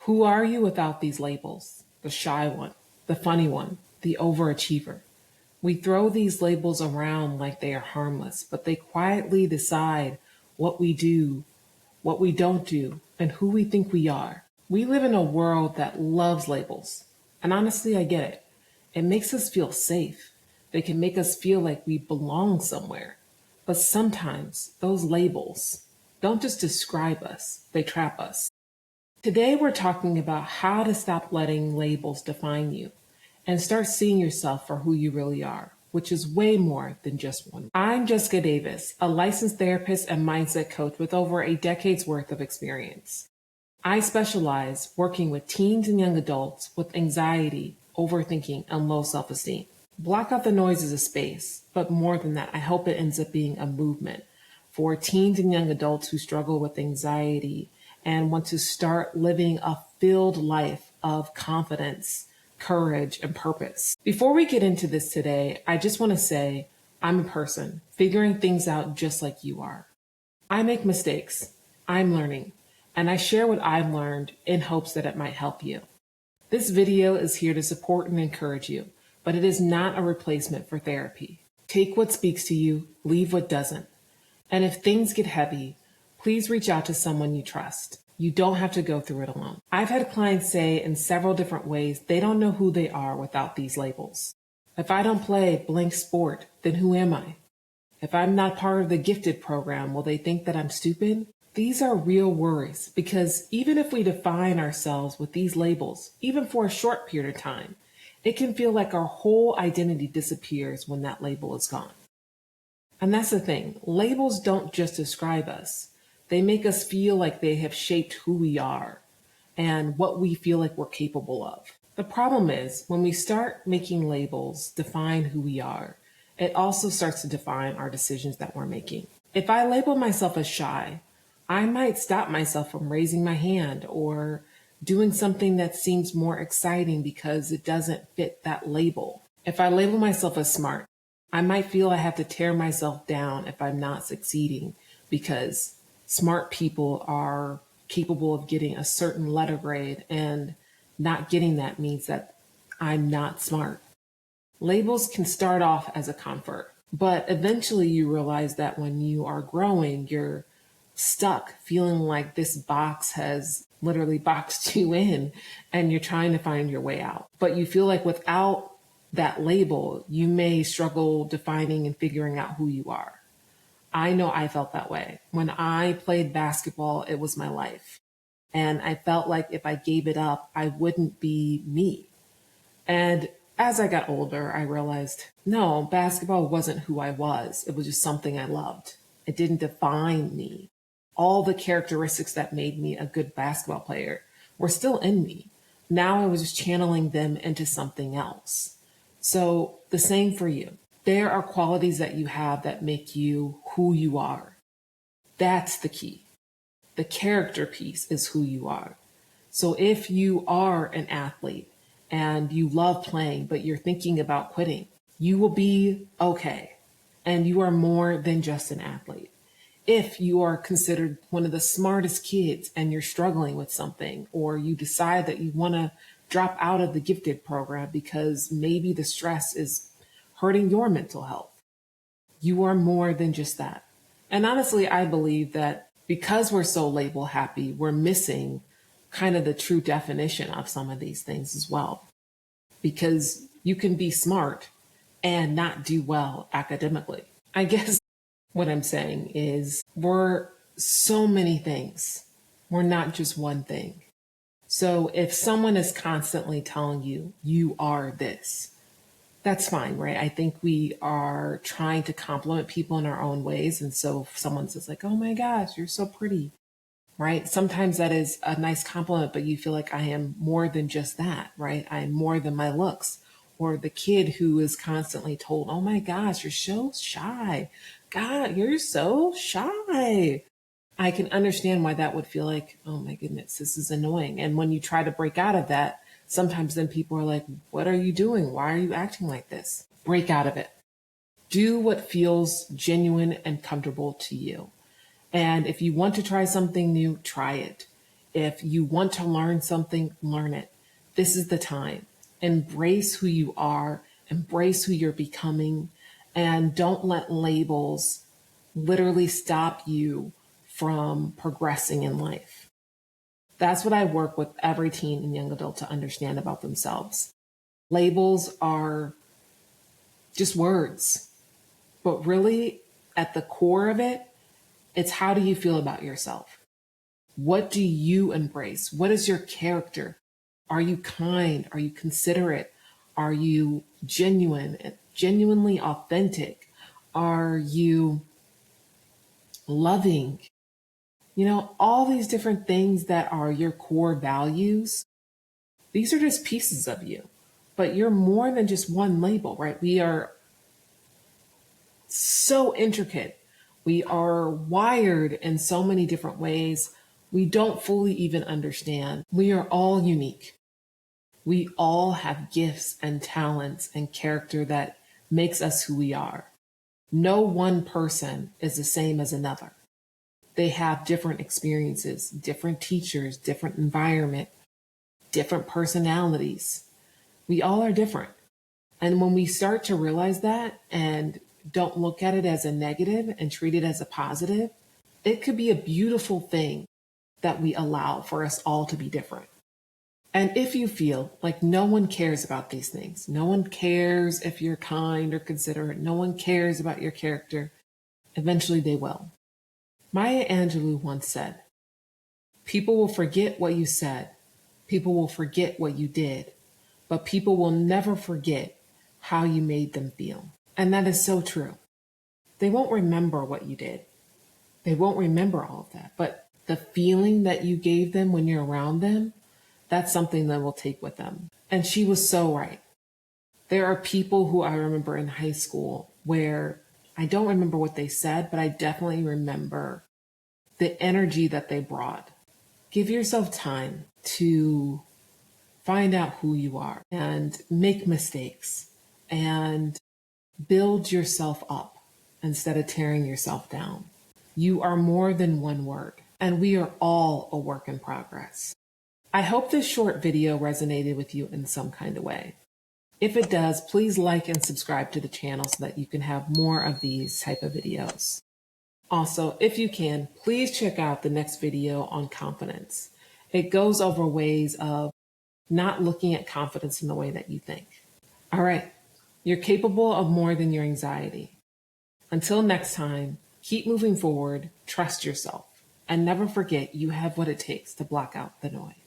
Who are you without these labels? The shy one, the funny one, the overachiever. We throw these labels around like they are harmless, but they quietly decide what we do, what we don't do, and who we think we are. We live in a world that loves labels. And honestly, I get it. It makes us feel safe. They can make us feel like we belong somewhere. But sometimes those labels don't just describe us, they trap us. Today, we're talking about how to stop letting labels define you and start seeing yourself for who you really are, which is way more than just one. I'm Jessica Davis, a licensed therapist and mindset coach with over a decade's worth of experience. I specialize working with teens and young adults with anxiety, overthinking, and low self-esteem. Block Out the Noise is a space, but more than that, I hope it ends up being a movement for teens and young adults who struggle with anxiety and want to start living a filled life of confidence, courage, and purpose. Before we get into this today, I just want to say I'm a person figuring things out just like you are. I make mistakes, I'm learning, and I share what I've learned in hopes that it might help you. This video is here to support and encourage you, but it is not a replacement for therapy. Take what speaks to you, leave what doesn't. And if things get heavy, please reach out to someone you trust. You don't have to go through it alone. I've had clients say in several different ways they don't know who they are without these labels. If I don't play blank sport, then who am I? If I'm not part of the gifted program, will they think that I'm stupid? These are real worries because even if we define ourselves with these labels, even for a short period of time, it can feel like our whole identity disappears when that label is gone. And that's the thing, labels don't just describe us. They make us feel like they have shaped who we are and what we feel like we're capable of. The problem is when we start making labels define who we are, it also starts to define our decisions that we're making. If I label myself as shy, I might stop myself from raising my hand or doing something that seems more exciting because it doesn't fit that label. If I label myself as smart, I might feel I have to tear myself down if I'm not succeeding because smart people are capable of getting a certain letter grade and not getting that means that I'm not smart. Labels can start off as a comfort, but eventually you realize that when you are growing, you're stuck feeling like this box has literally boxed you in and you're trying to find your way out. But you feel like without that label, you may struggle defining and figuring out who you are. I know I felt that way. When I played basketball, it was my life. And I felt like if I gave it up, I wouldn't be me. And as I got older, I realized, no, basketball wasn't who I was. It was just something I loved. It didn't define me. All the characteristics that made me a good basketball player were still in me. Now I was just channeling them into something else. So the same for you. There are qualities that you have that make you who you are. That's the key. The character piece is who you are. So if you are an athlete and you love playing, but you're thinking about quitting, you will be okay. And you are more than just an athlete. If you are considered one of the smartest kids and you're struggling with something, or you decide that you want to drop out of the gifted program because maybe the stress is hurting your mental health, you are more than just that. And honestly, I believe that because we're so label happy, we're missing kind of the true definition of some of these things as well. Because you can be smart and not do well academically. I guess what I'm saying is we're so many things. We're not just one thing. So if someone is constantly telling you, you are this, that's fine, right? I think we are trying to compliment people in our own ways. And so if someone says like, oh my gosh, you're so pretty, right? Sometimes that is a nice compliment, but you feel like I am more than just that, right? I'm more than my looks. Or the kid who is constantly told, oh my gosh, you're so shy. God, you're so shy. I can understand why that would feel like, oh my goodness, this is annoying. And when you try to break out of that, sometimes then people are like, what are you doing? Why are you acting like this? Break out of it. Do what feels genuine and comfortable to you. And if you want to try something new, try it. If you want to learn something, learn it. This is the time. Embrace who you are, embrace who you're becoming, and don't let labels literally stop you from progressing in life. That's what I work with every teen and young adult to understand about themselves. Labels are just words, but really at the core of it, it's how do you feel about yourself? What do you embrace? What is your character? Are you kind? Are you considerate? Are you genuinely authentic? Are you loving? All these different things that are your core values, these are just pieces of you. But you're more than just one label, right? We are so intricate. We are wired in so many different ways. We don't fully even understand. We are all unique. We all have gifts and talents and character that makes us who we are. No one person is the same as another. They have different experiences, different teachers, different environment, different personalities. We all are different. And when we start to realize that and don't look at it as a negative and treat it as a positive, it could be a beautiful thing that we allow for us all to be different. And if you feel like no one cares about these things, no one cares if you're kind or considerate, no one cares about your character, eventually they will. Maya Angelou once said, "People will forget what you said, people will forget what you did, but people will never forget how you made them feel." And that is so true. They won't remember what you did. They won't remember all of that. But the feeling that you gave them when you're around them, that's something that will take with them. And she was so right. There are people who I remember in high school where I don't remember what they said, but I definitely remember the energy that they brought. Give yourself time to find out who you are and make mistakes and build yourself up instead of tearing yourself down. You are more than one word, and we are all a work in progress. I hope this short video resonated with you in some kind of way. If it does, please like and subscribe to the channel so that you can have more of these type of videos. Also, if you can, please check out the next video on confidence. It goes over ways of not looking at confidence in the way that you think. All right, you're capable of more than your anxiety. Until next time, keep moving forward, trust yourself, and never forget you have what it takes to block out the noise.